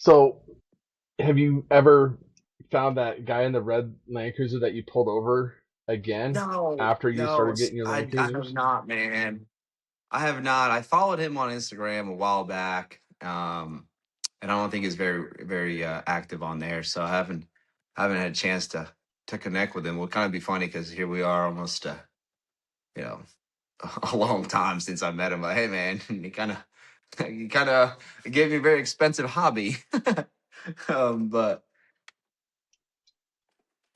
So, have you ever found that guy in the red Land Cruiser that you pulled over again No, after you no, started getting your Land I have Cruisers? not, man. I have not. I followed him on Instagram a while back, and I don't think he's very active on there. So I haven't had a chance to connect with him. It would kind of be funny because here we are, almost you know a long time since I met him. But hey, man, he kind of gave me a very expensive hobby. But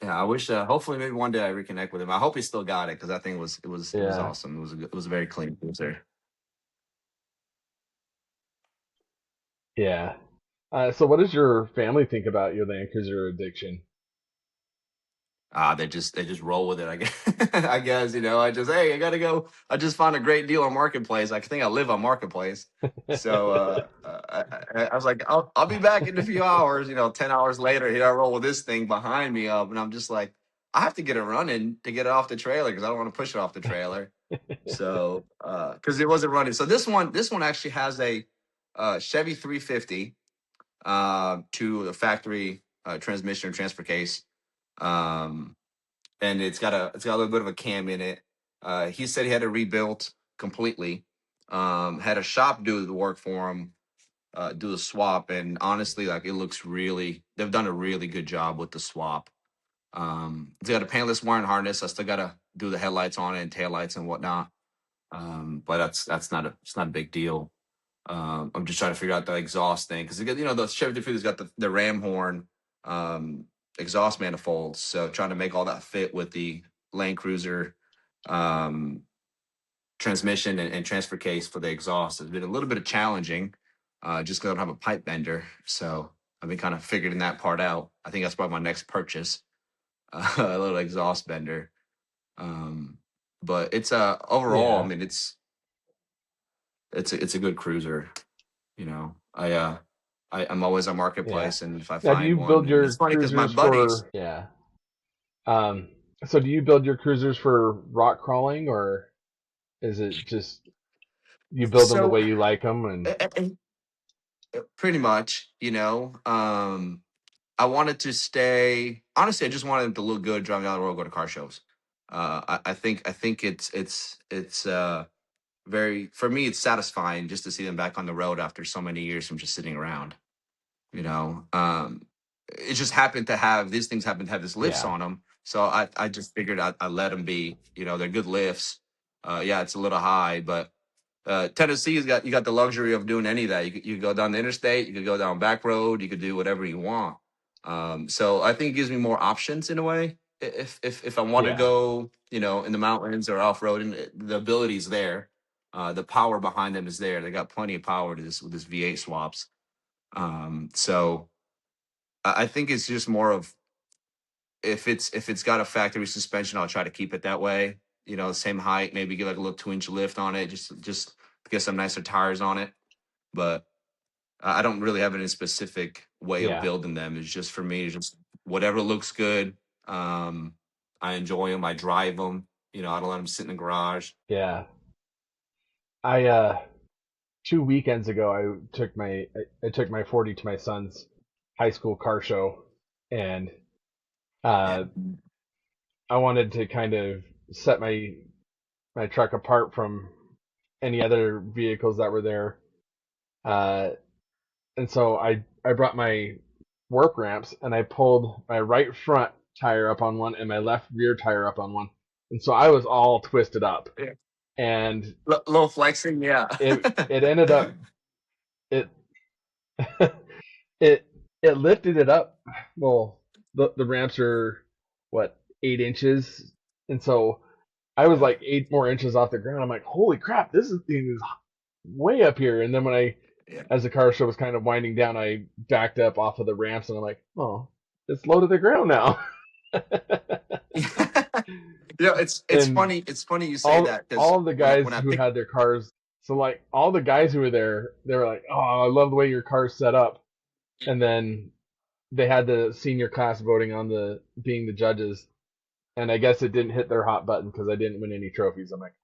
yeah, I wish. Hopefully, maybe one day I reconnect with him. I hope he still got it because I think it was Yeah, awesome. It was a very clean cruiser. yeah. So, what does your family think about your Land Cruiser addiction? They just roll with it. I guess. I guess I just hey, I gotta go. I just found a great deal on Marketplace. I think I live on Marketplace, so I was like, I'll be back in a few hours. 10 hours later, here I roll with this thing behind me up, and I'm just like, I have to get it running to get it off the trailer because I don't want to push it off the trailer. So because it wasn't running. So this one actually has a Chevy 350 to a factory transmission or transfer case. Um, and it's got a little bit of a cam in it. He said he had it rebuilt completely. Had a shop do the work for him, do the swap, and honestly, like it looks really. They've done a really good job with the swap. It's got a paintless wiring harness. I still gotta do the headlights on it and taillights and whatnot. But it's not a big deal. I'm just trying to figure out the exhaust thing because the Chevy 250's got the ram horn um, exhaust manifolds. So trying to make all that fit with the Land Cruiser um, transmission and transfer case for the exhaust has been a little bit of challenging. Just because I don't have a pipe bender, so I've been kind of figuring that part out. I think that's probably my next purchase, a little exhaust bender. Um, but it's overall, I Yeah, mean, it's a good cruiser. I'm always on yeah. Marketplace, and if I Now, do find you one, build and your it's funny because my cruisers buddies. for? Yeah. So, do you build your cruisers for rock crawling, or is it just you build them the So way you like them? And pretty much, I wanted to stay. Honestly, I just wanted them to look good driving down the road, go to car shows. I think it's very for me. It's satisfying just to see them back on the road after so many years from just sitting around. You know, it just happened to have these things happen to have this lifts yeah, on them. So I just figured I let them be. They're good lifts. Yeah, it's a little high, but Tennessee's got you got the luxury of doing any of that. You could go down the interstate, you could go down back road, you could do whatever you want. So I think it gives me more options in a way. If I want to yeah, go, in the mountains or off road, and the ability's there, the power behind them is there. They got plenty of power to this with this V8 swaps. So I think it's just more of if it's got a factory suspension, I'll try to keep it that way. Same height, maybe get like a little 2-inch lift on it, just get some nicer tires on it. But I don't really have any specific way of yeah, building them. It's just for me, it's just whatever looks good. Um, I enjoy them. I drive them. I don't let them sit in the garage. yeah. I 2 weekends ago, I took my 40 to my son's high school car show, and Yeah. uh, I wanted to kind of set my truck apart from any other vehicles that were there. Uh, and so I brought my work ramps and I pulled my right front tire up on one and my left rear tire up on one, and so I was all twisted up, Yeah. and Little flexing, yeah. it ended up it it it lifted it up. Well, the ramps are what 8 inches, and so I was Yeah. like 8 more inches off the ground. I'm like, holy crap, thing is way up here. And then Yeah. as the car show was kind of winding down, I backed up off of the ramps, and I'm like, oh, it's low to the ground now. It's And funny. It's funny you say all that because all of the when I guys when I who picked. had their cars, so like all the guys who were there, they were like, oh, I love the way your car's set up. And then they had the senior class voting on the being the judges, and I guess it didn't hit their hot button because I didn't win any trophies. I'm like,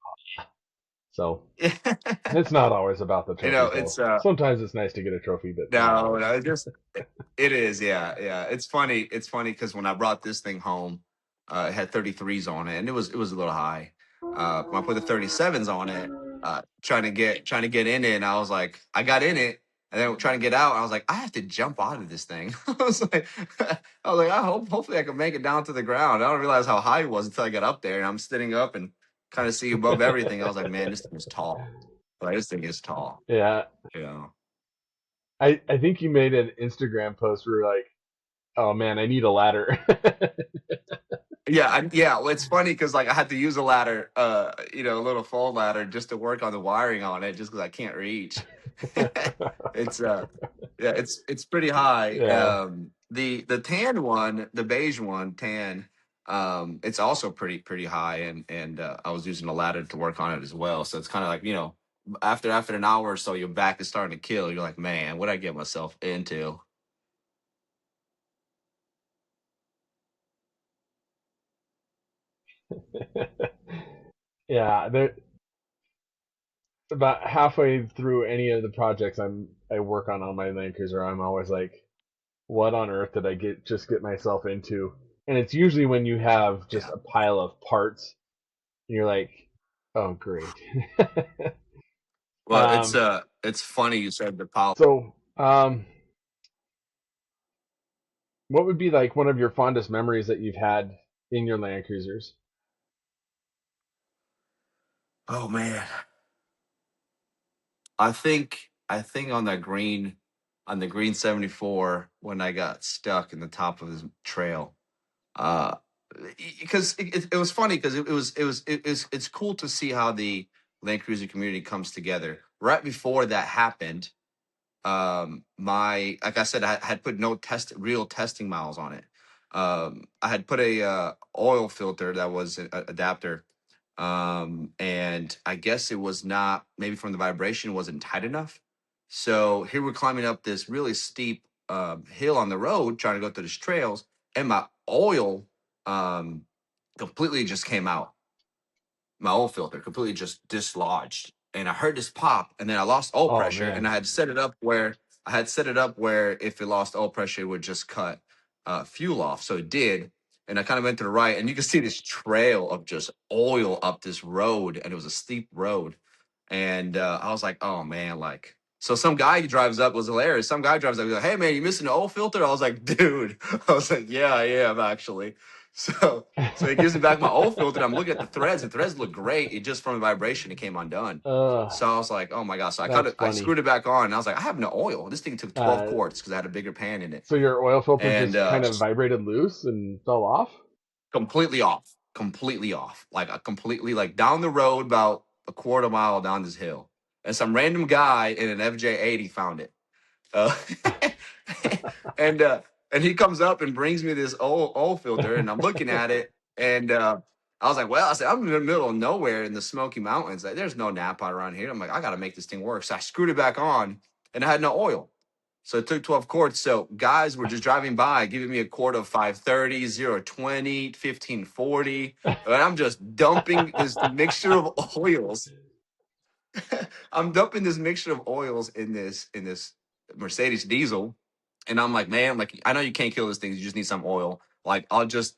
So it's not always about the You know, trophies, it's though. Sometimes it's nice to get a trophy, but not no, always. no, it is, yeah, yeah. It's funny. It's funny because when I brought this thing home, it had 33s on it, and it was a little high. When I put the 37s on it, trying to get in it, and I was like, I got in it, and then trying to get out, I was like, I have to jump out of this thing. I was like, hopefully I can make it down to the ground. I don't realize how high it was until I got up there, and I'm sitting up and kind of see above everything. I was like, man, this thing is tall. Like this thing is tall. Yeah, You know. I think you made an Instagram post where you're like, oh man, I need a ladder. Yeah, yeah. Well, it's funny because like I had to use a ladder, a little phone ladder, just to work on the wiring on it, just because I can't reach. It's yeah, it's pretty high. Yeah. The tan one, the beige one, tan, it's also pretty high, and I was using a ladder to work on it as well. So it's kind of like after an hour or so, your back is starting to kill. You're like, man, what did I get myself into? Yeah, there about halfway through any of the projects I work on my Land Cruiser, I'm always like, what on earth did I get myself into? And it's usually when you have just Yeah. a pile of parts and you're like, oh great. Well, um it's funny you said the power. so what would be like one of your fondest memories that you've had in your Land Cruisers? Oh man. I think on the green 74 when I got stuck in the top of this trail. Uh because it was funny because it's cool to see how the Land Cruiser community comes together. Right before that happened, my like I said, I had put no real testing miles on it. I had put a oil filter that was an adapter, and I guess it was not, maybe from the vibration it wasn't tight enough. So here we're climbing up this really steep hill on the road trying to go through these trails, and my oil um completely just came out. My oil filter completely just dislodged, and I heard this pop, and then I lost oil Oh pressure, and man. I had set it up where if it lost oil pressure, it would just cut fuel off. So it did, and I kind of went to the right, and you can see this trail of just oil up this road, and it was a steep road, and I was like, oh man, like. So some guy drives up, was hilarious. Some guy drives up, he's like, "Hey man, you missing the oil filter?" I was like, "Dude," I was like, "Yeah, I am actually." So he gives me back my old filter. And I'm looking at the threads. The threads look great. It just from the vibration, it came undone. uh So I was like, oh my gosh. So that's I funny. screwed it back on. And I was like, I have no oil. This thing took 12 Uh quarts because I had a bigger pan in it. so your oil filter And just kind of vibrated loose and fell off? completely off. Completely off. Like a completely like down the road about a quarter mile down this hill. And some random guy in an FJ80 found it. Uh, and he comes up and brings me this old filter, and I'm looking at it, and I was like, well, I said, I'm in the middle of nowhere in the Smoky Mountains. Like, there's no Napa around here. I'm like, I got to make this thing work. So I screwed it back on, and I had no oil. So it took 12 quarts. So guys were just driving by, giving me a quart of 530, 020, 1540. And I'm just dumping this mixture of oils. I'm dumping this mixture of oils in this Mercedes diesel, and I'm like, man, like I know you can't kill this thing. You just need some oil. Like I'll just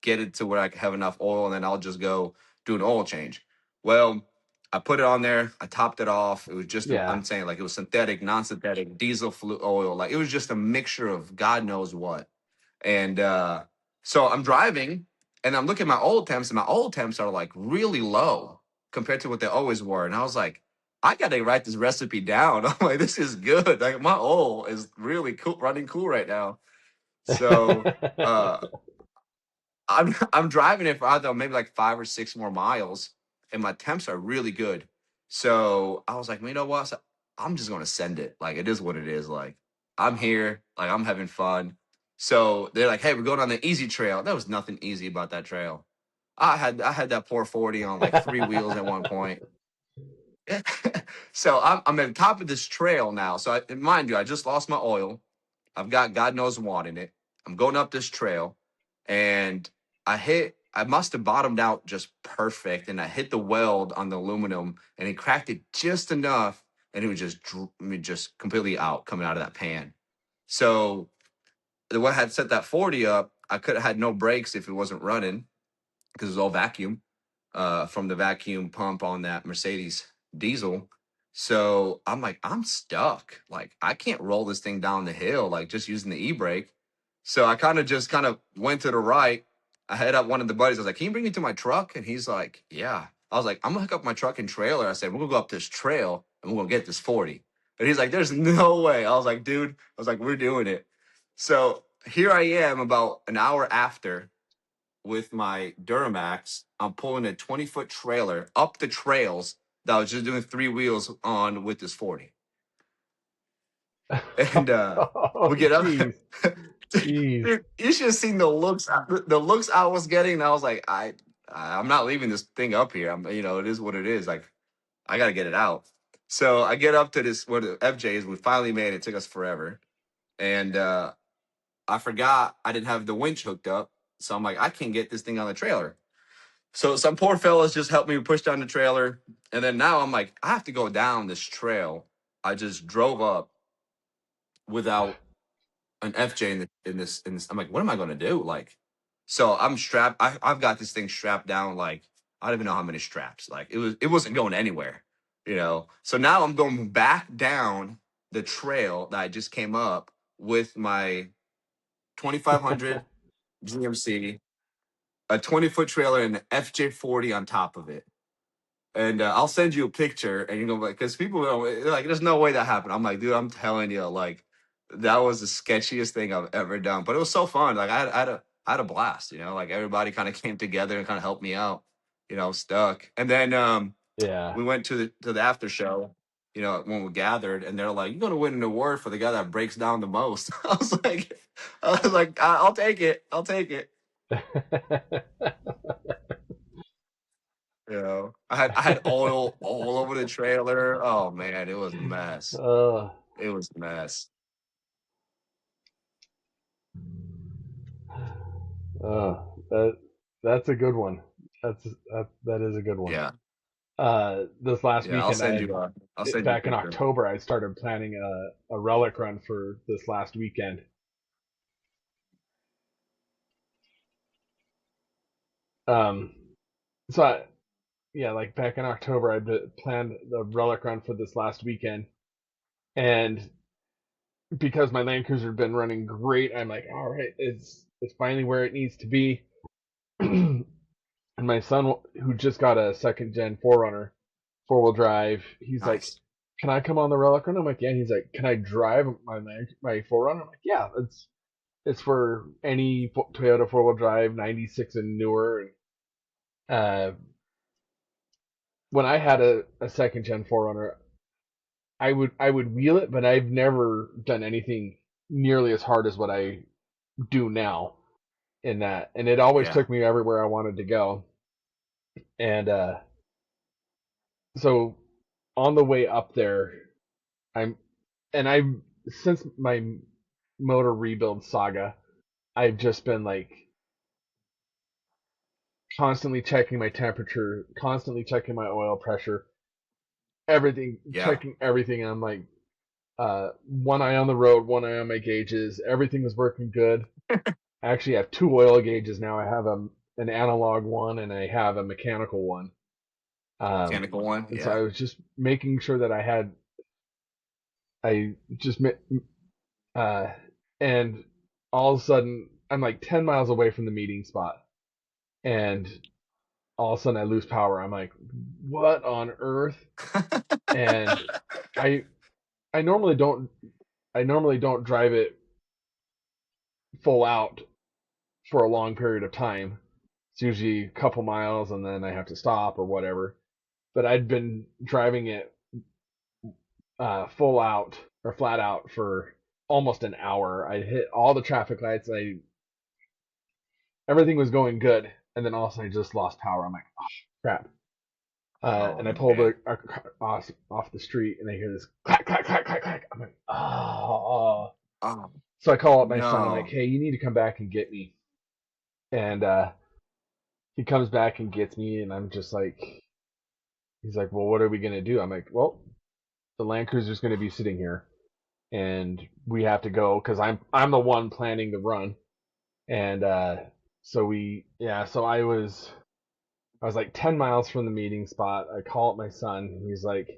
get it to where I can have enough oil, and then I'll just go do an oil change. Well, I put it on there. I topped it off. It was just Yeah. I'm saying like it was synthetic, non-synthetic diesel oil. Like it was just a mixture of God knows what. And so I'm driving and I'm looking at my old temps, and my old temps are like really low compared to what they always were. And I was like, I gotta write this recipe down. I'm like, this is good. Like my oil is really cool, running cool right now. So I'm driving it for I don't know, maybe like 5 or 6 more miles, and my temps are really good. So I was like, well, you know what? So I'm just gonna send it. Like it is what it is. Like I'm here. Like I'm having fun. So they're like, hey, we're going on the easy trail. There was nothing easy about that trail. I had that poor 40 on like three wheels at one point. So I'm at the top of this trail now. So and mind you, I just lost my oil. I've got God knows what in it. I'm going up this trail, and I hit I must have bottomed out just perfect, and I hit the weld on the aluminum, and it cracked it just enough, and it was just completely out coming out of that pan. So the way I had set that 40 up, I could have had no brakes if it wasn't running because it was all vacuum from the vacuum pump on that Mercedes diesel. So I'm like, I'm stuck. Like, I can't roll this thing down the hill, like just using the e-brake. So I kind of went to the right. I hit up one of the buddies. I was like, can you bring me to my truck? And he's like, yeah. I was like, I'm gonna hook up my truck and trailer. I said, we're gonna go up this trail and we're gonna get this 40. And he's like, there's no way. I was like, dude, I was like, we're doing it. So here I am about an hour after with my Duramax. I'm pulling a 20-foot trailer up the trails that I was just doing three wheels on with this 40. And Oh, we get up. jeez, jeez. Dude, you should have seen the looks I was getting. And I was like, I'm not leaving this thing up here. It is what it is. Like, I got to get it out. So I get up to this, where the FJ is. We finally made it. It took us forever. And I forgot I didn't have the winch hooked up. So I'm like, I can't get this thing on the trailer. So some poor fellas just helped me push down the trailer. And then now I'm like, I have to go down this trail I just drove up without an FJ in this. I'm like, what am I going to do? Like, so I'm strapped. I've got this thing strapped down. Like, I don't even know how many straps. Like, it wasn't going anywhere. So now I'm going back down the trail that I just came up with my 2500 GMC, a 20-foot trailer, and an FJ40 on top of it. And I'll send you a picture, and you're gonna like, because people don't like, there's no way that happened. I'm like, dude, I'm telling you, like, that was the sketchiest thing I've ever done. But it was so fun. Like, I had a blast. Like, everybody kind of came together and kind of helped me out. Stuck. And then Yeah. we went to the after show. When we gathered, and they're like, "You're gonna win an award for the guy that breaks down the most." I was like, I'll take it. I'll take it. I had oil all over the trailer. Oh man, it was a mess. uh, It was a mess. that that's a good one. That is a good one. Yeah, This last yeah. I'll weekend, send you. I'll send you a back in picture. October, I started planning a relic run for this last weekend. Um, so yeah, like back in October, planned the relic run for this last weekend, and because my Land Cruiser had been running great, I'm like, all right, it's finally where it needs to be. And my son, who just got a second gen Forerunner, 4-wheel drive, he's like, Nice. "Can I come on the relic run?" I'm like, "Yeah." And he's like, "Can I drive my Forerunner?" I'm like, "Yeah." It's for any Toyota 4-wheel drive, 96 and newer. And when I had a second gen Forerunner, I would wheel it, but I've never done anything nearly as hard as what I do now in that, and it always Yeah. took me everywhere I wanted to go. And so on the way up there, I'm and I since my motor rebuild saga, I've just been like constantly checking my temperature, constantly checking my oil pressure, everything, Yeah. checking everything. I'm like, one eye on the road, one eye on my gauges. Everything was working good. I actually have two oil gauges now. I have an analog one and I have a mechanical one. Mechanical one. And so I Yeah. was just making sure that I just, uh, and all of a sudden I'm like 10 miles away from the meeting spot, and all of a sudden I lose power. I'm like, what on earth? And I I normally don't I normally don't drive it full out for a long period of time. It's usually a couple miles and then I have to stop or whatever. But I'd been driving it full out or flat out for almost an hour. I hit all the traffic lights. Everything was going good, and then all of a sudden I just lost power. I'm like, oh crap! Oh And I pulled man. a car off the street, and I hear this clack clack clack clack clack. I'm like, oh. Oh So I call up my son. I'm like, no. hey, you need to come back and get me. And he comes back and gets me, and I'm just like, he's like, well, what are we gonna do? I'm like, well, the Land Cruiser's gonna be sitting here, and we have to go because I'm the one planning the run, and so I was like 10 miles from the meeting spot. I call up my son. He's like,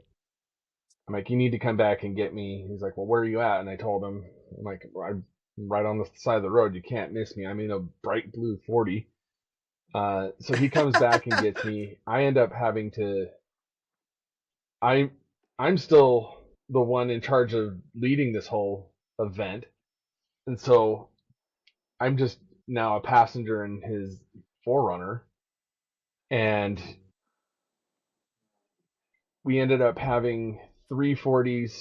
I'm like, you need to come back and get me. He's like, well, where are you at? And I told him, I'm like, I'm right on the side of the road. You can't miss me. I'm in a bright blue 40. So he comes back and gets me. I end up having to. I I'm still the one in charge of leading this whole event, and so I'm just now a passenger in his Forerunner, and we ended up having three 40s,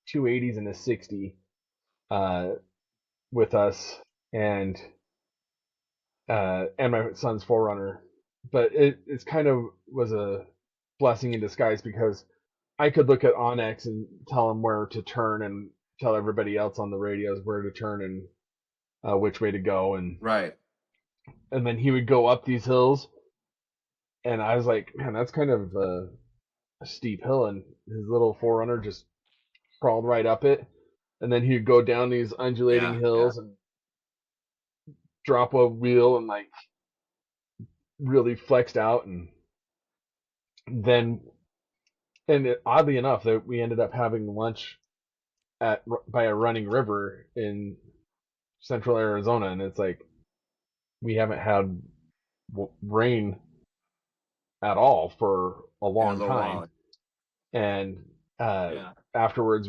two 80s, and a 60 uh, with us, and my son's Forerunner. But it's kind of was a blessing in disguise because I could look at Onyx and tell him where to turn and tell everybody else on the radios where to turn and which way to go, Right. and then he would go up these hills, and I was like, man, that's kind of a steep hill, and his little Forerunner just crawled right up it, and then he'd go down these undulating Yeah. Yeah. hills and drop a wheel and like really flexed out, and then oddly enough that we ended up having lunch at by a running river in central Arizona, and it's like we haven't had rain at all for a In a long little time. while. And uh, Yeah. afterwards,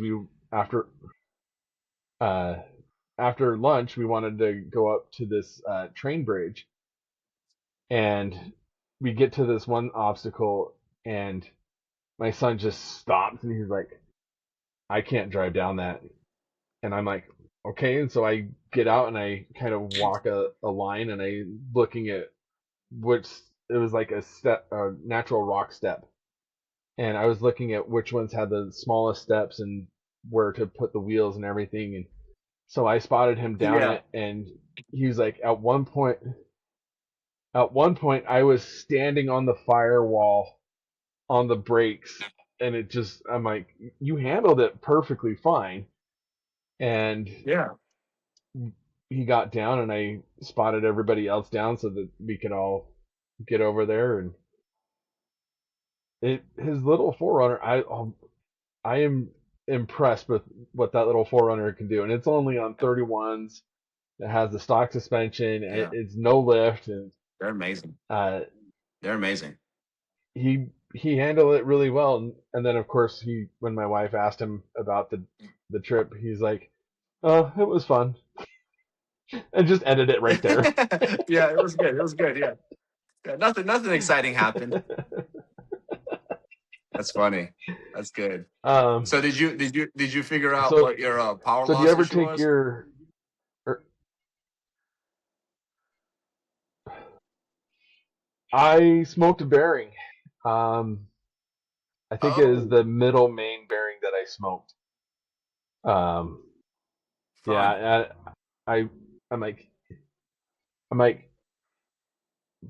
uh, after lunch, we wanted to go up to this train bridge, and we get to this one obstacle, and my son just stops, and he's like, "I can't drive down that." And I'm like, "Okay." And so I get out and I kind of walk a line, and I looking at which it was like a natural rock step, and I was looking at which ones had the smallest steps and where to put the wheels and everything. And so I spotted him down Yeah. it, and he was like, at one point, I was standing on the firewall on the brakes, and I'm like, you handled it perfectly fine. And Yeah. he got down, and I spotted everybody else down so that we could all get over there. And his little Forerunner, I am impressed with what that little Forerunner can do, and it's only on 31s. It has the stock suspension. Yeah. It's no lift, and They're amazing. uh, They're amazing. he handled it really well. And then of course when my wife asked him about the trip, he's like, "Oh, it was fun," and just ended it right there. Yeah, it was good. It was good. Yeah. Yeah. Nothing exciting happened. That's funny. That's good. um, So did you figure out so what your power so do you loss ever issue take was? your? Or, I smoked a bearing. Um, I think it is Oh, the middle main bearing that I smoked. Um, fun. yeah, I I'm like I'm like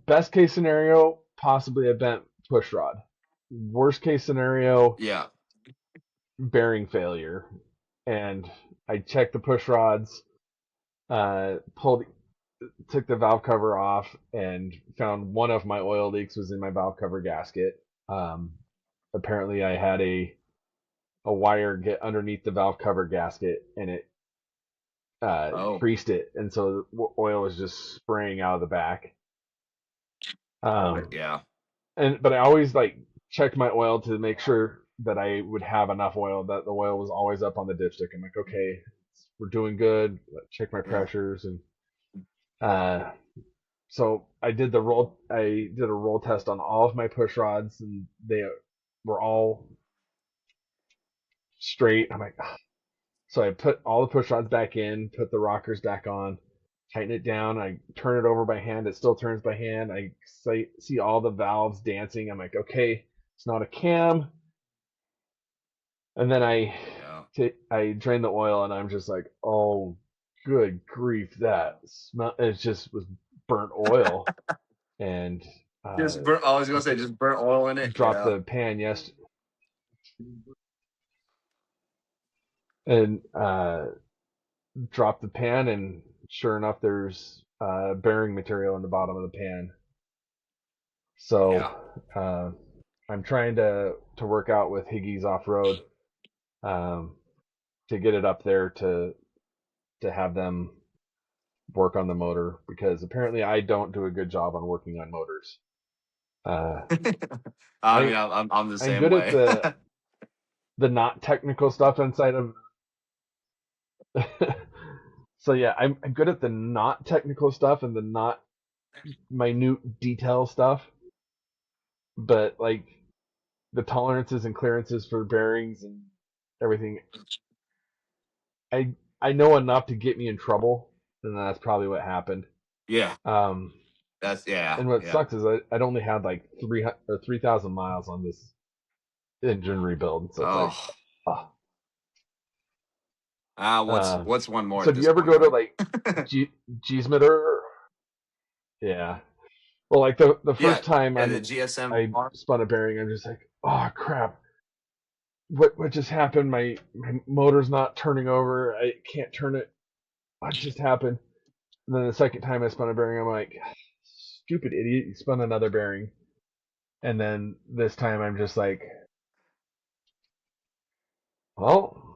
best case scenario, possibly a bent push rod. Worst case scenario, Yeah. bearing failure. And I checked the push rods, pulled, took the valve cover off, and found one of my oil leaks was in my valve cover gasket. Um, Apparently, I had a wire get underneath the valve cover gasket, and it Oh, creased it, and so oil was just spraying out of the back. Um, yeah. but I always like checked my oil to make sure that I would have enough oil, that the oil was always up on the dipstick. I'm like, okay, we're doing good. Check my Yeah. pressures, and uh, so I did a roll test on all of my push rods, and they were all straight. I'm like, "Ah." So I put all the push rods back in, put the rockers back on, tighten it down. I turn it over by hand. It still turns by hand. I see all the valves dancing. I'm like, okay, it's not a cam. And then Yeah. I drain the oil, and I'm just like, oh, good grief, that smell! It just was burnt oil, and uh, I was gonna say just burnt oil in it. dropped Yeah. the pan and dropped the pan, and sure enough, there's bearing material in the bottom of the pan. Yeah. So I'm trying to work out with Higgy's off road um, to get it up there to have them work on the motor, because apparently I don't do a good job on working on motors. Uh, I mean, I I'm the I'm same good at way. the not technical stuff inside of. So yeah, I'm good at the not technical stuff and the not minute detail stuff, but like the tolerances and clearances for bearings and everything, I I know enough to get me in trouble, and that's probably what happened. Yeah. Um, That's yeah. and what Yeah. sucks is I'd only had like 3,000 miles on this engine rebuild, so it's like, Oh. ah. What's one more So at do this you ever point, go to right? like Giesmitter? Yeah. Well, like the Yeah. first time Yeah. The GSM. I spun a bearing, I'm just like, oh crap, what just happened? My motor's not turning over. I can't turn it. What just happened? And then the second time I spun a bearing, I'm like, stupid idiot, you spun another bearing. And then this time I'm just like, well,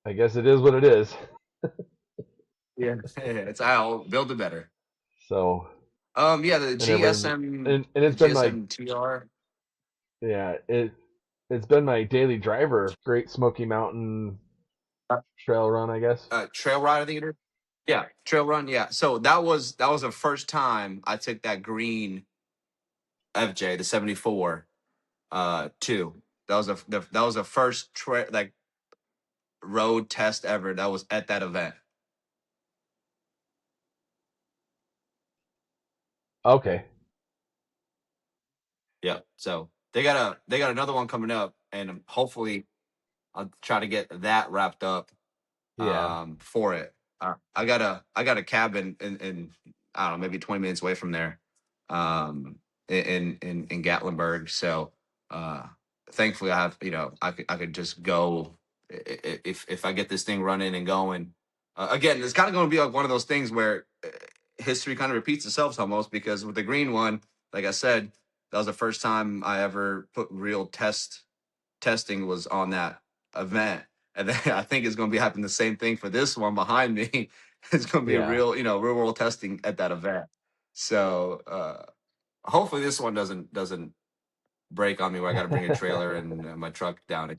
I guess it is what it is. Yeah. It's I'll build it better. So, Yeah, the and everyone, GSM, and the it's been like, GSM TR. yeah, it's been my daily driver. Great Smoky Mountain trail run, I guess. Trail ride, I think it is. Yeah, trail run. Yeah. So that was the first time I took that green FJ, the 74, too. That was the first like road test ever that was at that event. Okay. Yeah. So they got another one coming up, and hopefully I'll try to get that wrapped up Yeah. for it. I got a cabin in I don't know, maybe 20 minutes away from there, um, in Gatlinburg. So thankfully I have I could just go if I get this thing running and going. Again, it's kind of going to be like one of those things where history kind of repeats itself almost, because with the green one, like I said, that was the first time I ever put real testing was on that event. And then I think it's going to be happening the same thing for this one behind me. It's going to be a Yeah. real world testing at that event. So hopefully this one doesn't break on me where I got to bring a trailer and my truck down.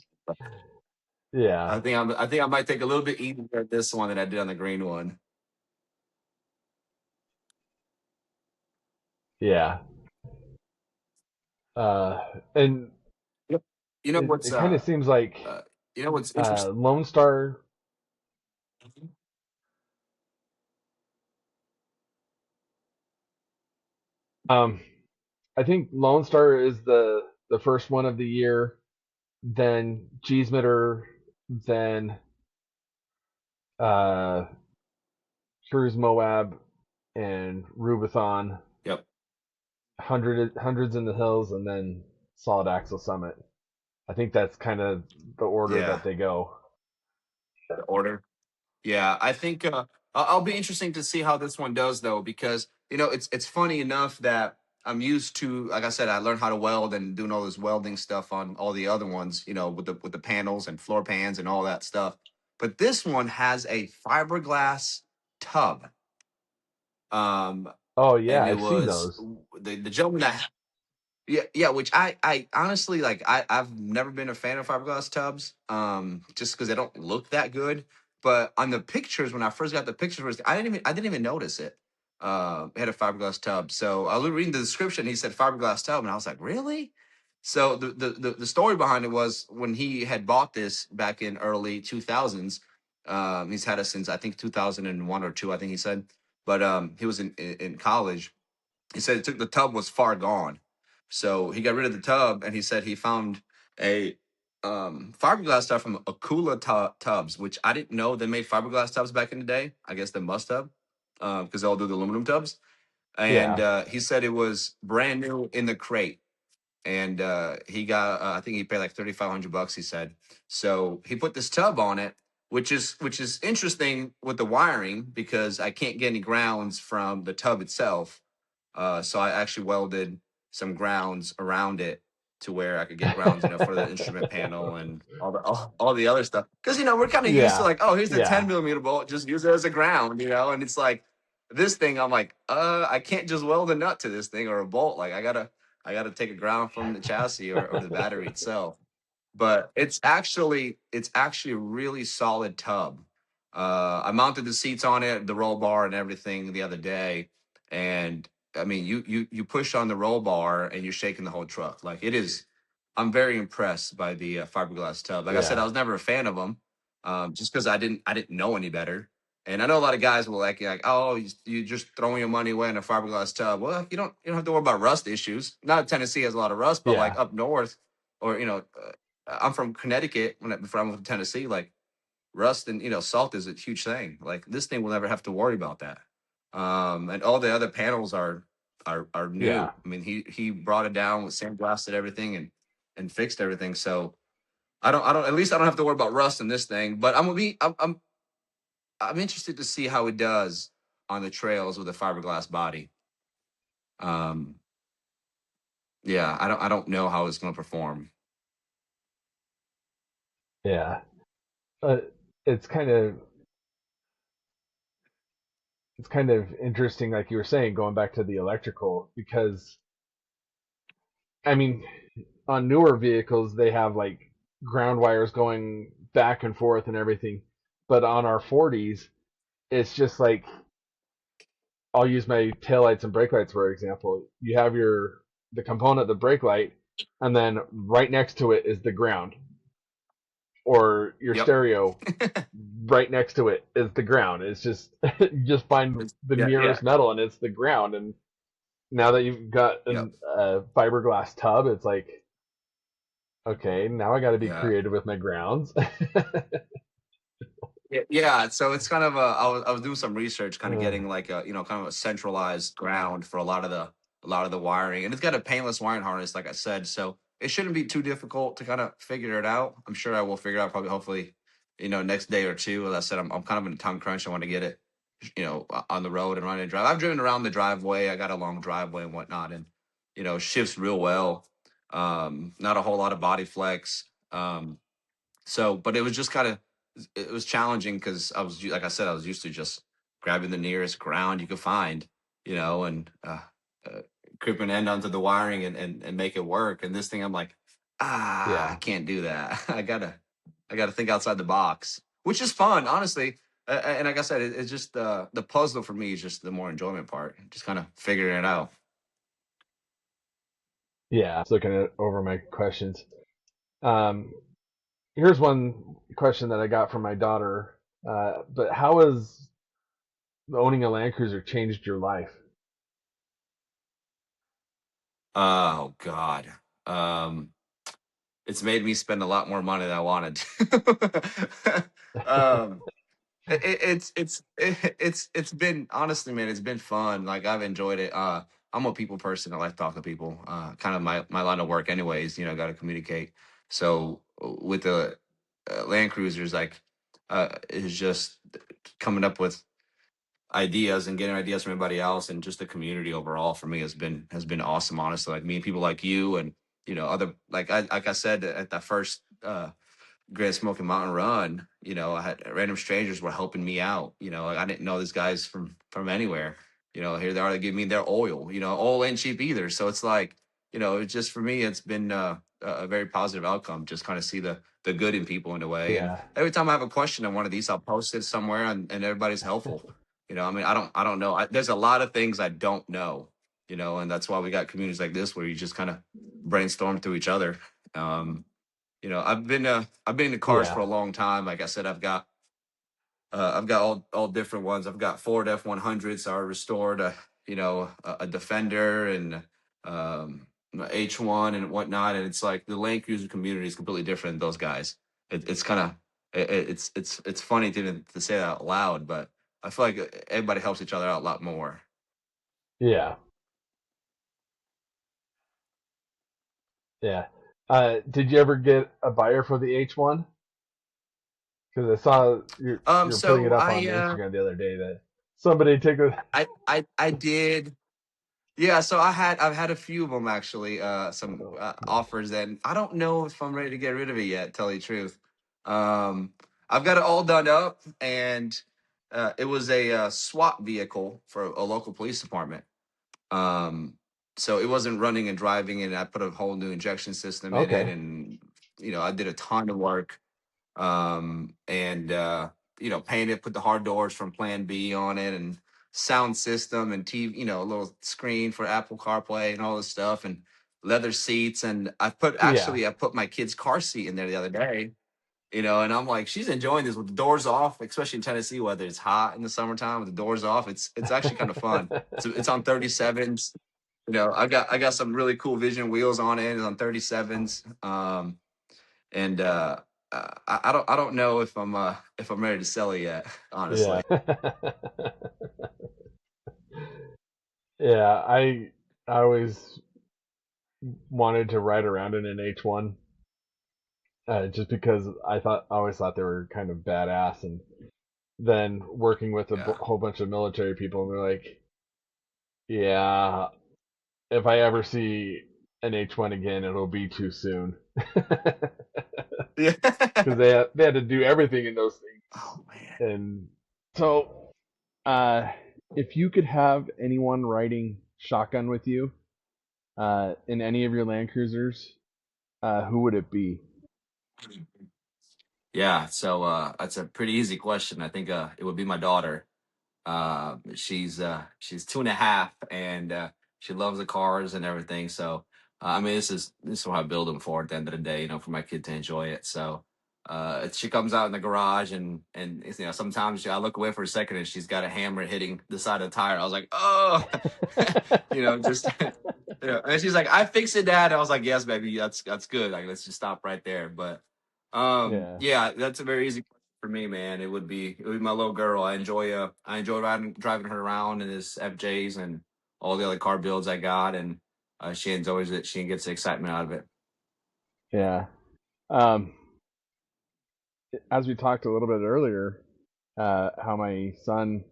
Yeah. I think I might take a little bit easier at this one than I did on the green one. Yeah. And Yep. You know what's it kind of seems like uh you know what's interesting? Lone Star. Um, I think Lone Star is the first one of the year, then Giesmitter, then uh, Cruise Moab, and Rubathon. Yep. Hundreds in the hills, and then Solid Axle Summit. I think that's kind of the order Yeah. that they go. The order. Yeah, I think I'll be interesting to see how this one does though, because it's funny enough that I'm used to, like I said, I learned how to weld and doing all this welding stuff on all the other ones, with the panels and floor pans and all that stuff. But this one has a fiberglass tub, um, Oh yeah, and it I've seen was those. the gentleman that yeah, yeah, which I honestly like. I've never been a fan of fiberglass tubs, just because they don't look that good. But on the pictures, when I first got the pictures, I didn't even notice it. It had a fiberglass tub. So I was reading the description. He said fiberglass tub, and I was like, really? So the story behind it was when he had bought this back in early 2000s. He's had it since I think 2001 or two. I think he said, but he was in college. He said it took the tub was far gone, so he got rid of the tub, and he said he found a fiberglass tub from Akula Tubs, which I didn't know they made fiberglass tubs back in the day. I guess they must have, because they'll do the aluminum tubs. and Yeah. he said it was brand new in the crate, and he got I think he paid like $3,500. He said so. He put this tub on it, which is interesting with the wiring because I can't get any grounds from the tub itself. So I actually welded some grounds around it to where I could get grounds, for the instrument panel and all the other stuff. Because we're kind of used to Yeah. like, oh, here's the 10 Yeah. millimeter bolt, just use it as a ground, and it's like this thing. I'm like, I can't just weld a nut to this thing or a bolt. Like I gotta take a ground from the chassis or the battery itself. But it's actually a really solid tub. I mounted the seats on it, the roll bar and everything the other day, and I mean, you push on the roll bar and you're shaking the whole truck. Like it is. I'm very impressed by the fiberglass tub. Like I said, I Yeah. was never a fan of them, just because I didn't know any better. And I know a lot of guys will like, oh, you just throwing your money away in a fiberglass tub. Well, you don't have to worry about rust issues. Not that Tennessee has a lot of rust, but like Yeah. up north, or I'm from Connecticut. Before I moved to Tennessee, like rust and salt is a huge thing. Like this thing will never have to worry about that. And all the other panels are new. Yeah. I mean, he brought it down with sandblasted everything and fixed everything. So I don't at least I don't have to worry about rust in this thing. But I'm interested to see how it does on the trails with a fiberglass body. Um, yeah, I don't know how it's going to perform. Yeah. Uh, it's kind of it's kind of interesting, like you were saying, going back to the electrical, because I mean, on newer vehicles they have like ground wires going back and forth and everything, but on our 40s, it's just like I'll use my taillights and brake lights for example. You have the component, the brake light, and then right next to it is the ground, or your Yep. stereo right next to it is the ground. It's just you just find the Yeah, yeah. nearest metal and it's the ground. And now that you've got Yep. a fiberglass tub, it's like, okay, now I got to be Yeah. creative with my grounds. Yeah, yeah. So it's kind of I was doing some research, kind of Uh, getting like a kind of a centralized ground for a lot of the wiring, and it's got a painless wiring harness, like I said. So it shouldn't be too difficult to kind of figure it out. I'm sure I will figure it out probably, hopefully, next day or two. As I said, I'm kind of in a time crunch. I want to get it, on the road and running and drive. I've driven around the driveway. I got a long driveway and whatnot, and shifts real well. Not a whole lot of body flex. So, but it was just kind of it was challenging because like I said, I was used to just grabbing the nearest ground you could find, and creep an end onto the wiring and make it work. And this thing, I'm like, I yeah, can't do that. I gotta think outside the box, which is fun, honestly. And like I said, it's just the puzzle for me is just the more enjoyment part, just kind of figuring it out. yeah. Just looking over my questions. Um, Here's one question that I got from my daughter. But how has owning a Land Cruiser changed your life? Oh God. Um, it's made me spend a lot more money than I wanted to. um, it's been, honestly, man, it's been fun. Like I've enjoyed it. I'm a people person. I like talking to people. Kind of my line of work, anyways. Got to communicate. So with the Land Cruisers, like, is just coming up with ideas and getting ideas from everybody else, and just the community overall for me has been awesome. Honestly, like meeting people like you and other, like I said at that first Grand Smoky Mountain Run, I had random strangers were helping me out. Like I didn't know these guys from anywhere. Here they are, they give me their oil. Oil ain't cheap either. So it's like, it's just for me, it's been a very positive outcome. Just kind of see the good in people in a way. And Yeah, every time I have a question on one of these, I'll post it somewhere, and everybody's helpful. I mean, I don't know. There's a lot of things I don't know. And that's why we got communities like this where you just kind of brainstorm through each other. Um, I've been in the cars for yeah, a long time. Like I said, I've got all different ones. I've got Ford F-100s. I restored a Defender and H1 and whatnot. And it's like the Land Cruiser community is completely different than those guys. It's kind of it's funny to even to say that out loud, but I feel like everybody helps each other out a lot more. Yeah. Yeah. Did you ever get a buyer for the H1? Because I saw you're putting it So up on Instagram the other day that somebody took a. I did. Yeah, so I've had a few of them actually, some Oh, offers, and I don't know if I'm ready to get rid of it yet. Tell you the truth, um, I've got it all done up, and it was a SWAT vehicle for a local police department. Um, so it wasn't running and driving, and I put a whole new injection system in it, okay. and I did a ton of work, and painted, put the hard doors from Plan B on it, and sound system and TV, a little screen for Apple CarPlay and all this stuff, and leather seats. And Yeah. I put my kid's car seat in there the other day. And I'm like, she's enjoying this with the doors off, especially in Tennessee, whether it's hot in the summertime with the doors off. It's actually kind of fun. So it's on 37s. I got some really cool Vision wheels on it. It's on 37s. And I don't know if I'm ready to sell it yet, Yeah. honestly. Yeah. I always wanted to ride around in an H1, just because I always thought they were kind of badass, and then working with a Yeah. whole bunch of military people, and they're like, yeah, if I ever see an H1 again, it'll be too soon. Yeah. Because they had to do everything in those things. Oh man. And so, uh, if you could have anyone riding shotgun with you in any of your Land Cruisers, who would it be? Yeah. So that's a pretty easy question. I think it would be my daughter. She's 2.5, and she loves the cars and everything. So I mean, this is what I build them for at the end of the day, for my kid to enjoy it. So she comes out in the garage, and sometimes I look away for a second and she's got a hammer hitting the side of the tire. I was like, oh, just. And she's like, "I fixed it, Dad." I was like, "Yes, baby, that's good. Like, let's just stop right there." But Yeah, yeah, that's a very easy for me, man. It would be my little girl. I enjoy driving her around in this FJs and all the other car builds I got, and she enjoys it. She gets the excitement out of it. yeah. Um, as we talked a little bit earlier, how my son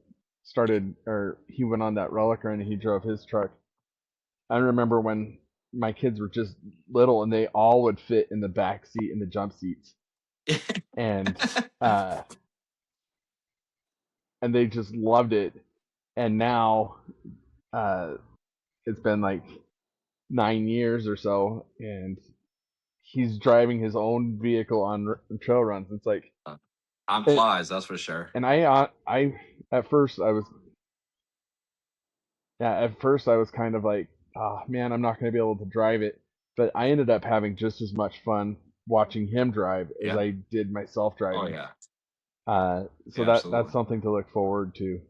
started, or he went on that Relic run and he drove his truck. I remember when my kids were just little and they all would fit in the back seat in the jump seats, and uh, and they just loved it. And now uh, it's been like 9 years or so, and he's driving his own vehicle on trail runs. It's like, I'm it, flies, that's for sure. and I at first I was yeah, at first I was kind of like, oh man, I'm not going to be able to drive it. But I ended up having just as much fun watching him drive as Yeah. I did myself Oh driving. yeah. So Yeah. that's Absolutely. something to look forward to.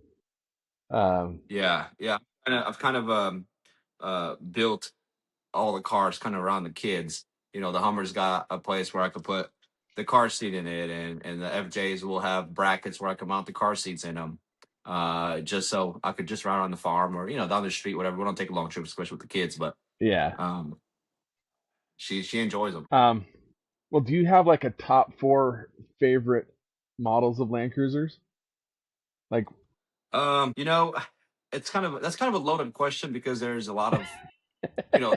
Um, Yeah. Yeah. And I've kind of built all the cars kind of around the kids. The Hummer's got a place where I could put the car seat in it, and the FJs will have brackets where I can mount the car seats in them. Just so I could just ride on the farm or down the street, whatever. We don't take long trips, especially with the kids, but yeah. um, she enjoys them. Um, well, do you have like a top four favorite models of Land Cruisers? Like, You know, that's kind of a loaded question because there's a lot of you know.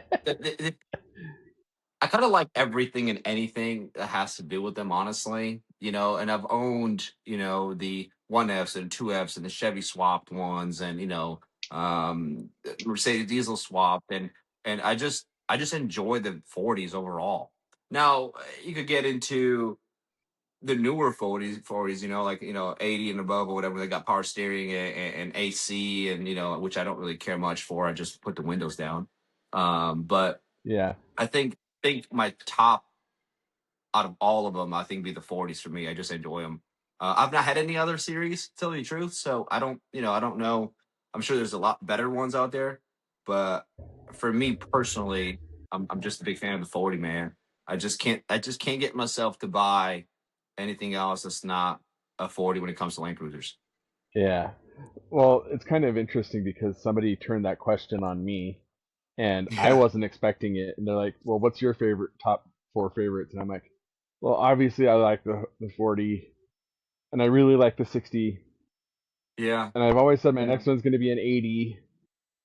I kind of like everything and anything that has to do with them, honestly. And I've owned, the 1Fs and 2Fs and the Chevy swapped ones, and Mercedes diesel swapped, and I just enjoy the 40s overall. Now you could get into the newer 40s, like 80 and above or whatever. They got power steering and AC, and which I don't really care much for. I just put the windows down. But yeah, I think my top out of all of them, I think be the 40s for me. I just enjoy them. I've not had any other series, to tell you the truth, so I don't know. I'm sure there's a lot better ones out there, but for me personally, I'm just a big fan of the 40, man. I just can't get myself to buy anything else that's not a 40 when it comes to Land Cruisers. yeah. Well, it's kind of interesting because somebody turned that question on me, and I Yeah, wasn't expecting it. And they're like, "Well, what's your favorite top four favorites?" And I'm like, "Well, obviously I like the 40, and I really like the 60, yeah, and I've always said my next one's going to be an 80,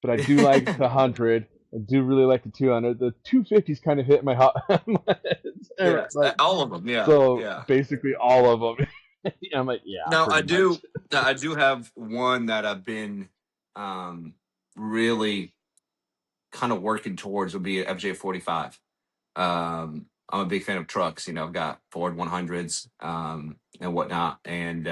but I do like the 100. I do really like the 200. The 250s kind of hit my hot, yeah. like All of them. Yeah, so yeah. basically all of them. I'm like, yeah, Now pretty much. I do have one that I've been um, really kind of working towards would be an FJ45. I'm a big fan of trucks. I've got Ford 100s and whatnot. And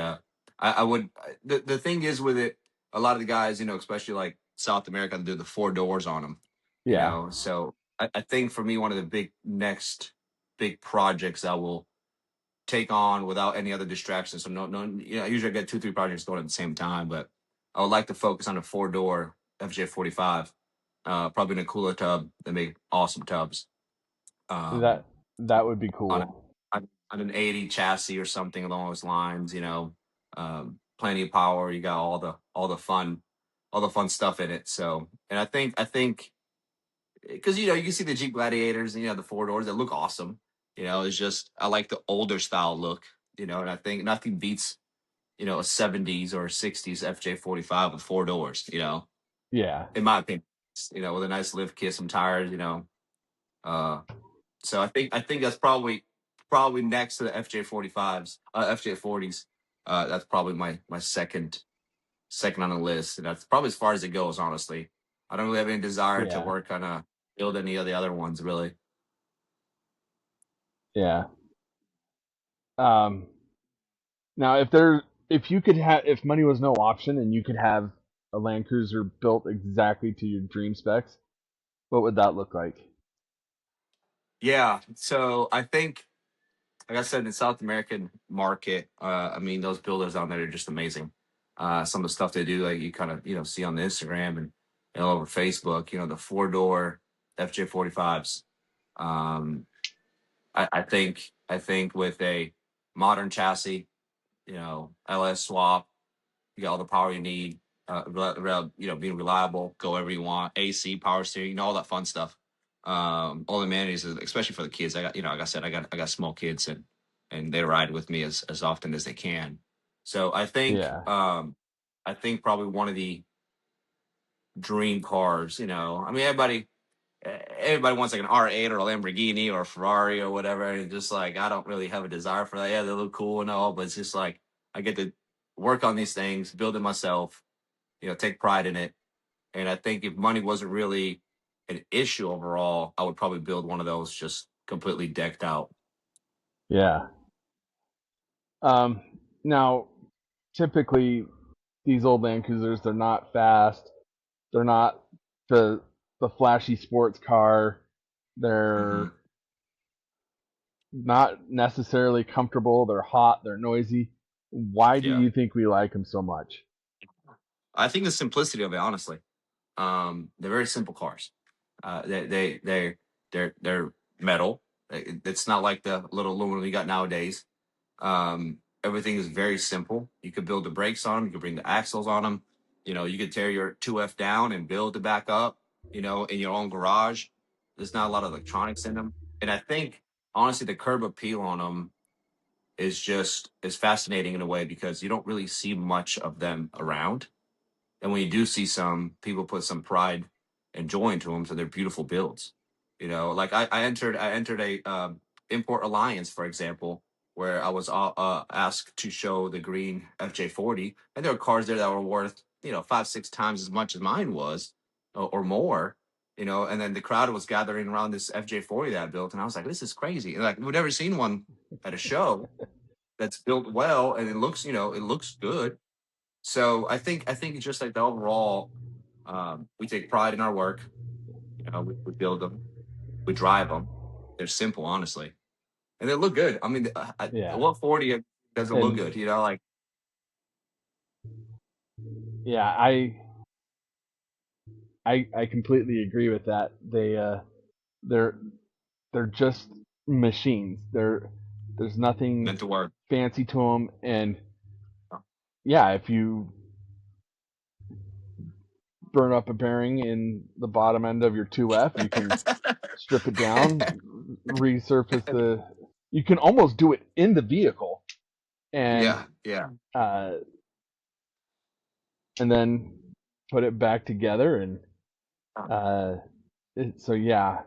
I would the thing is with it, a lot of the guys, especially like South America, do the four doors on them. Yeah, So I think for me, one of the next big projects I will take on without any other distractions. So no, usually I get two, three projects going at the same time, but I would like to focus on a four door FJ45. Probably in a cooler tub. They make awesome tubs. Um, that that would be on, a, cool. on an 80 chassis or something along those lines, plenty of power. You got all the fun stuff in it. So, and I think because you can see the Jeep Gladiators and the four doors that look awesome. It's just I like the older style look. And I think nothing beats a 70s or 60s FJ45 with four doors. Yeah, In my opinion, with a nice lift kit, some tires. Uh, so I think that's probably next to the FJ45s, FJ40s. That's probably my second on the list, and that's probably as far as it goes. Honestly, I don't really have any desire to yeah, work on build any of the other ones really. yeah. Um, Now, if you could have if money was no option and you could have a Land Cruiser built exactly to your dream specs, what would that look like? Yeah. So I think, like I said, in the South American market, I mean, those builders out there are just amazing. Some of the stuff they do, like you kind of see on the Instagram and all over Facebook. The four door FJ45s. Um, I think with a modern chassis, LS swap, you got all the power you need. Being reliable, go wherever you want, AC, power steering, all that fun stuff. All the amenities, especially for the kids. I got, like I said, I got small kids, and they ride with me as often as they can. So Yeah, I think probably one of the dream cars. I mean, everybody wants like an R8 or a Lamborghini or a Ferrari or whatever. And just like, I don't really have a desire for that. Yeah, they look cool and all, but it's just like, I get to work on these things, build it myself, take pride in it. And I think if money wasn't really an issue overall, I would probably build one of those just completely decked out. yeah. Now, typically these old Land Cruisers, they're not fast. They're not the the flashy sports car. They're Hmm. not necessarily comfortable. They're hot. They're noisy. Why do Yeah. you think we like them so much? I think the simplicity of it, honestly. They're very simple cars. They're metal. It's not like the little aluminum you got nowadays. Everything is very simple. You could build the brakes on them. You could bring the axles on them. You could tear your 2F down and build it back up, in your own garage. There's not a lot of electronics in them. And I think, honestly, the curb appeal on them is fascinating in a way because you don't really see much of them around. And when you do see some, people put some pride and joy into them, so they're beautiful builds. Like I entered a import alliance, for example, where I was asked to show the green FJ40, and there were cars there that were worth 5, 6 times as much as mine was, or more. And then the crowd was gathering around this FJ40 that I built, and I was like, "This is crazy!" And like we've never seen one at a show that's built well, and it looks good. So I think it's just like the overall. We take pride in our work. We build them, we drive them. They're simple, honestly, and they look good. I mean, Yeah, what 40 doesn't look and good? Like yeah, I completely agree with that. They're they're just machines. There's nothing meant to work. fancy to them, and yeah, if you burn up a bearing in the bottom end of your 2F, you can strip it down, resurface the. You can almost do it in the vehicle, and Yeah, yeah. uh, and then put it back together, and uh, so yeah,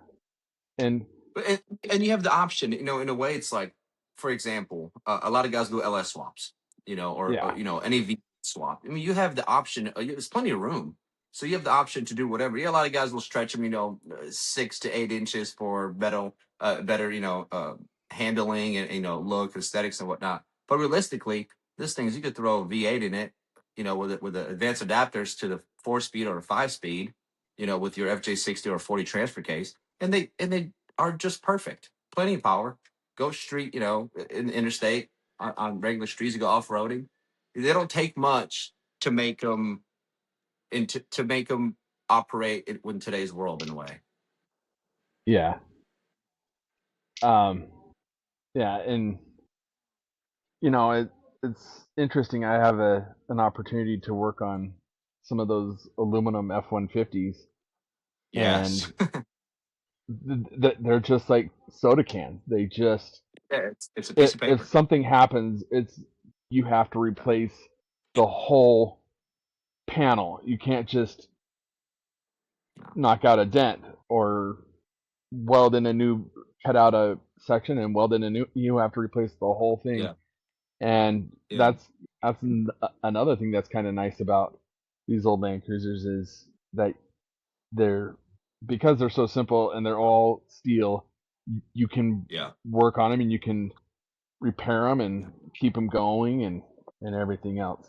and But and you have the option, in a way, it's like, for example, a lot of guys do LS swaps, or yeah, any V swap. I mean, you have the option. There's plenty of room, so you have the option to do whatever. Yeah, a lot of guys will stretch them, 6 to 8 inches for better, handling and look, aesthetics and whatnot. But realistically, this things you could throw a V8 in it, with the advanced adapters to the 4 speed or a 5 speed, with your FJ60 or 40 transfer case, and they are just perfect. Plenty of power. Go street, in the interstate on regular streets. You go off roading. They don't take much to make them to make them operate in today's world in a way. yeah, um, yeah, and it's interesting. I have an opportunity to work on some of those aluminum F-150s, and Yes. they're just like soda cans. They just Yeah, it's a piece of if paper. something happens, it's you have to replace the whole panel. You can't just No. knock out a dent or weld in a new cut out a section and weld in a new. You have to replace the whole thing, Yeah. and Yeah. that's another thing that's kind of nice about these old Land Cruisers is that they're because they're so simple and they're all steel. You can Yeah. work on them and you can repair them and keep them going and everything else.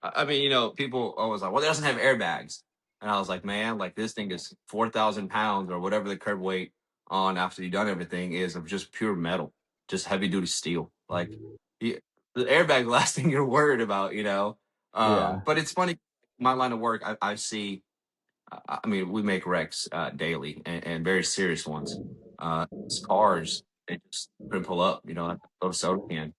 I mean, people always like, well, it doesn't have airbags. And I was like, man, like this thing is 4,000 pounds or whatever the curb weight on after you've done everything is of just pure metal, just heavy duty steel. Like the, the airbag, the last thing you're worried about. Yeah, But it's funny, my line of work, I see, I mean, we make wrecks daily and very serious ones. These cars, they just couldn't pull up, like a little soda can.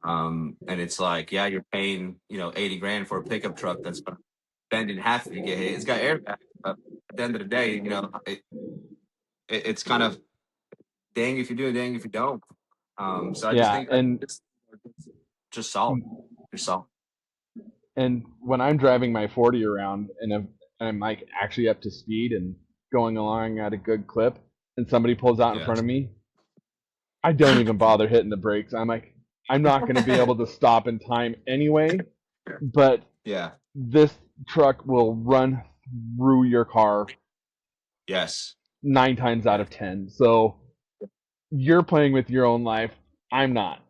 And it's like, yeah, you're paying, 80 grand for a pickup truck that's going to bend in half if you get hit. It's got airbags, but at the end of the day, it's kind of dang if you do, dang if you don't. So I just yeah, think it's just solid. You're solid. and when I'm driving my 40 around I'm like actually up to speed and going along at a good clip, and somebody pulls out in Yeah. front of me, I don't even bother hitting the brakes. I'm like, I'm not going to be able to stop in time anyway, but Yeah. this truck will run through your car Yes. 9 times out Yeah. of 10. So you're playing with your own life. I'm not.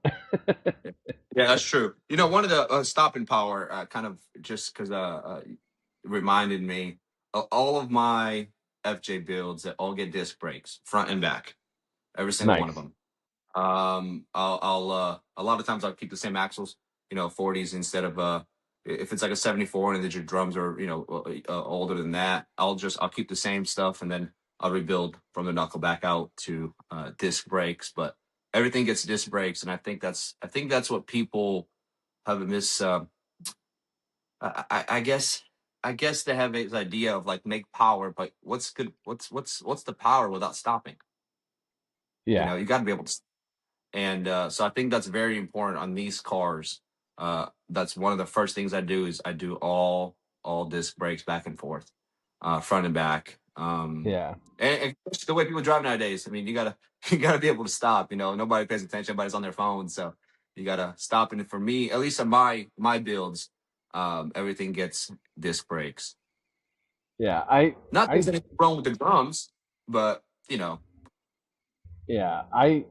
Yeah, that's true. One of the stopping power, kind of just because reminded me, all of my FJ builds that all get disc brakes, front and back, every single one of Nice. them. I'll a lot of times I'll keep the same axles, 40s instead of if it's like a 74 and then your drums are older than that, I'll keep the same stuff and then I'll rebuild from the knuckle back out to disc brakes. But everything gets disc brakes, and I think that's what people have a miss. I guess they have this idea of like make power, but what's good? What's the power without stopping? Yeah. You got to be able to. And so I think that's very important on these cars. That's one of the first things I do is I do all disc brakes back and forth, front and back. Yeah. And it's the way people drive nowadays. I mean, you gotta you gotta be able to stop. Nobody pays attention. Everybody's on their phone, so you gotta stop. And for me, at least on my builds, everything gets disc brakes. Yeah. I Not I there's anything wrong with the drums, but yeah. I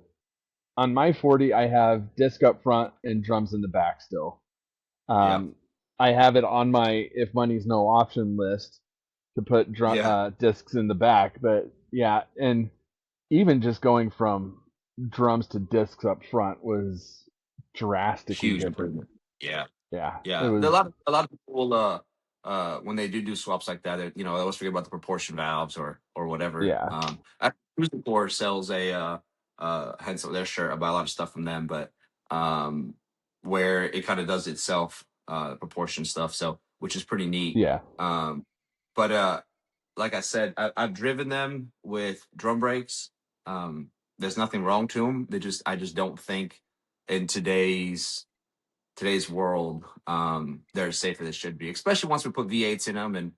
on my 40 I have disc up front and drums in the back still. yeah, Um I have it on my if money's no option list to put yeah, discs in the back, but yeah, and even just going from drums to discs up front was drastically huge different. improvement. Yeah. Yeah, it Yeah, was. a lot of people will, when they do swaps like that, they always forget about the proportion valves or whatever. Yeah, Cruising Core sells hence their shirt. I buy a lot of stuff from them, but um, where it kind of does itself, proportion stuff, so which is pretty neat. yeah, Um, But like I said, I've driven them with drum brakes. There's nothing wrong to them. I just don't think in today's world, they're as safe as they should be. Especially once we put V8s in them and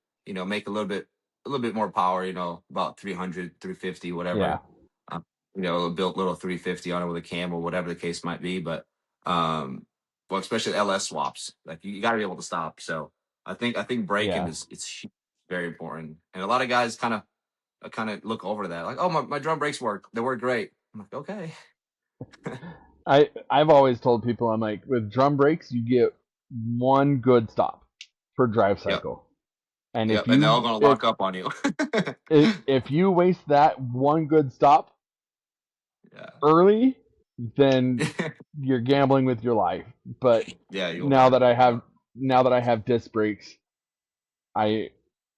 make a little bit more power. About 300, 350, Yeah, whatever. Um, built little 350 on it with a cam or whatever the case might be. But well, especially LS swaps, like you got to be able to stop. So I think braking yeah. is it's very important, and a lot of guys kind of look over that, like, oh, my drum brakes work, they work great. I'm like, okay. I've always told people, I'm like, with drum brakes you get one good stop per drive Yep, cycle, and yep, and they're all gonna lock up on you. if you waste that one good stop Yeah. early, then you're gambling with your life. But Yeah, you now are. that I have now that I have disc brakes, I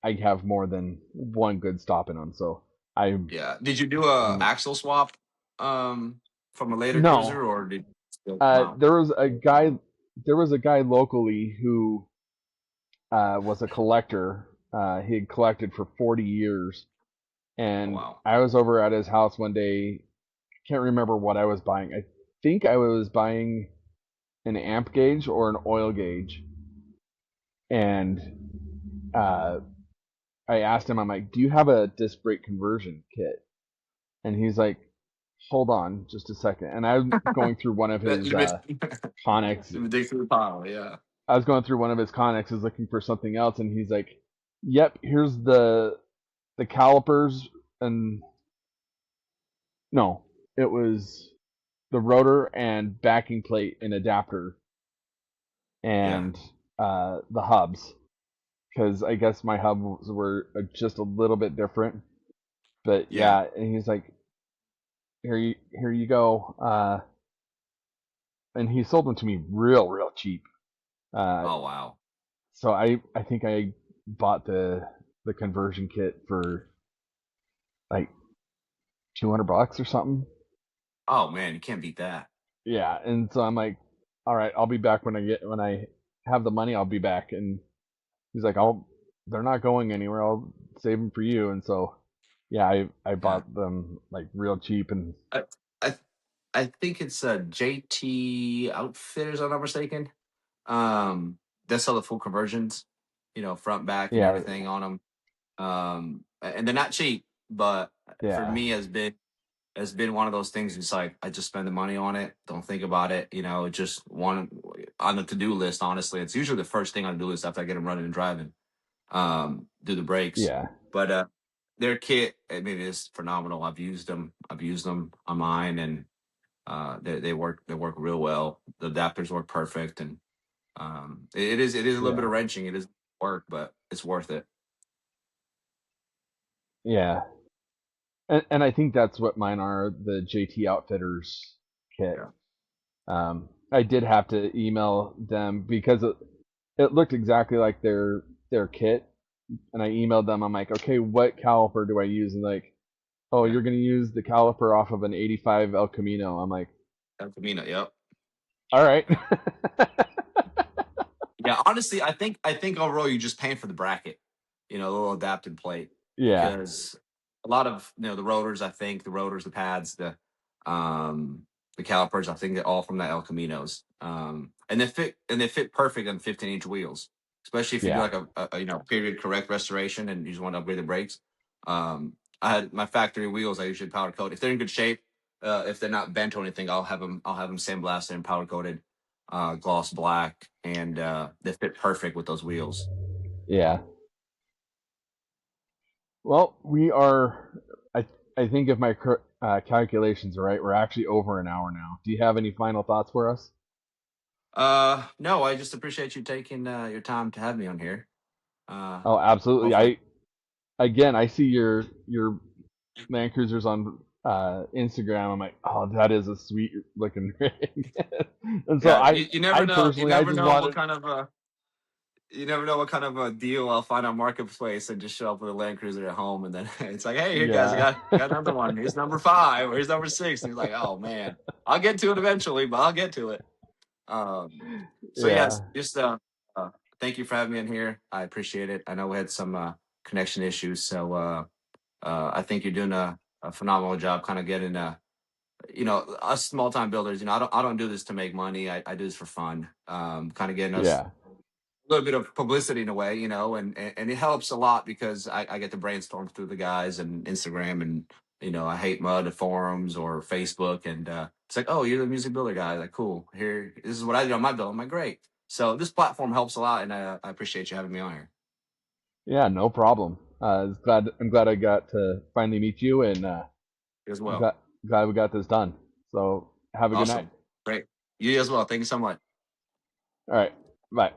I have more than one good stop in them. So I Yeah. Did you do a I'm axle swap um from a later cruiser, no. or did no? There was a guy. There was a guy locally who was a collector. He had collected for 40 years, Oh and wow. I was over at his house one day. Can't remember what I was buying. I think I was buying an amp gauge or an oil gauge, and uh, I asked him, I'm like, "Do you have a disc brake conversion kit?" And he's like, "Hold on, just a second." And I'm going through one of That his you missed Connex. you dig through the pile, yeah. I was going through one of his Connexes looking for something else, and he's like, "Yep, here's the calipers and no, it was the rotor and backing plate and adapter Yeah. and the hubs because I guess my hubs were just a little bit different. But Yeah. yeah, and he's like, here you go," and he sold them to me real cheap. Uh, Oh wow. so I think I bought the conversion kit for like $200 or something. Oh man, you can't beat that. Yeah, and so I'm like, all right, I'll be back when I have the money. I'll be back. And he's like, they're not going anywhere. I'll save them for you. And so, yeah, I Yeah. bought them like real cheap. And I I, I think it's a JT Outfitters, if I'm not mistaken. They sell the full conversions, front, back, and yeah, everything on them. And they're not cheap, but for yeah, me has been one of those things. It's like I just spend the money on it, don't think about it. Just one on the to do list. Honestly, it's usually the first thing on the do list after I get them running and driving. Do the brakes, yeah, but their kit, I mean, is phenomenal. I've used them. I've used them on mine, and they work. They work real well. The adapters work perfect, and it is a little bit yeah, of wrenching. It is work, but it's worth it. yeah. And I think that's what mine are, the JT Outfitters kit. Yeah. I did have to email them because it looked exactly like their kit, and I emailed them. I'm like, okay, what caliper do I use? And like, oh, Yeah. you're gonna use the caliper off of an '85 El Camino. I'm like, El Camino. Yep. all right. Yeah. Honestly, I think overall you're just paying for the bracket, the little adapted plate, Yeah, because a lot of the rotors. I think the rotors, the pads, um the calipers. I think they're all from the El Caminos. And they fit perfect on 15-inch wheels, especially if you do yeah, like a period correct restoration and you just want to upgrade the brakes. I had my factory wheels. I usually powder coat if they're in good shape. If they're not bent or anything, I'll have them sandblasted and powder coated, gloss black, and they fit perfect with those wheels. yeah. Well, we are. I think if my calculations are right, we're actually over an hour now. Do you have any final thoughts for us? No, I just appreciate you taking your time to have me on here. Uh, Oh, absolutely. Hopefully, I see your Land Cruisers on Instagram. I'm like, oh, that is a sweet looking rig. And so yeah. You never I know. You personally, I never just know what wanted, kind of you never know what kind of a deal I'll find on Marketplace and just show up with a Land Cruiser at home, and then it's like, hey, here guys, I yeah, got another one. Here's number 5, or here's number 6. And he's like, oh man, I'll get to it eventually, but I'll get to it. So yes, yeah, just thank you for having me in here. I appreciate it. I know we had some connection issues. So I think you're doing a phenomenal job, kind of getting us small time builders. I don't do this to make money. I do this for fun. Kind of getting us Yeah. a little bit of publicity in a way, and it helps a lot because I get to brainstorm through the guys and Instagram, and I hate mud forums or Facebook, and it's like, oh, you're the music builder guy, like, cool, here, this is what I do on my build. I'm like, great. So this platform helps a lot, and I appreciate you having me on here. Yeah, no problem. I'm glad I got to finally meet you, and As I'm well. glad we got this done. So have a good night. Awesome. Great. You as well. Thank you so much. All right. Bye.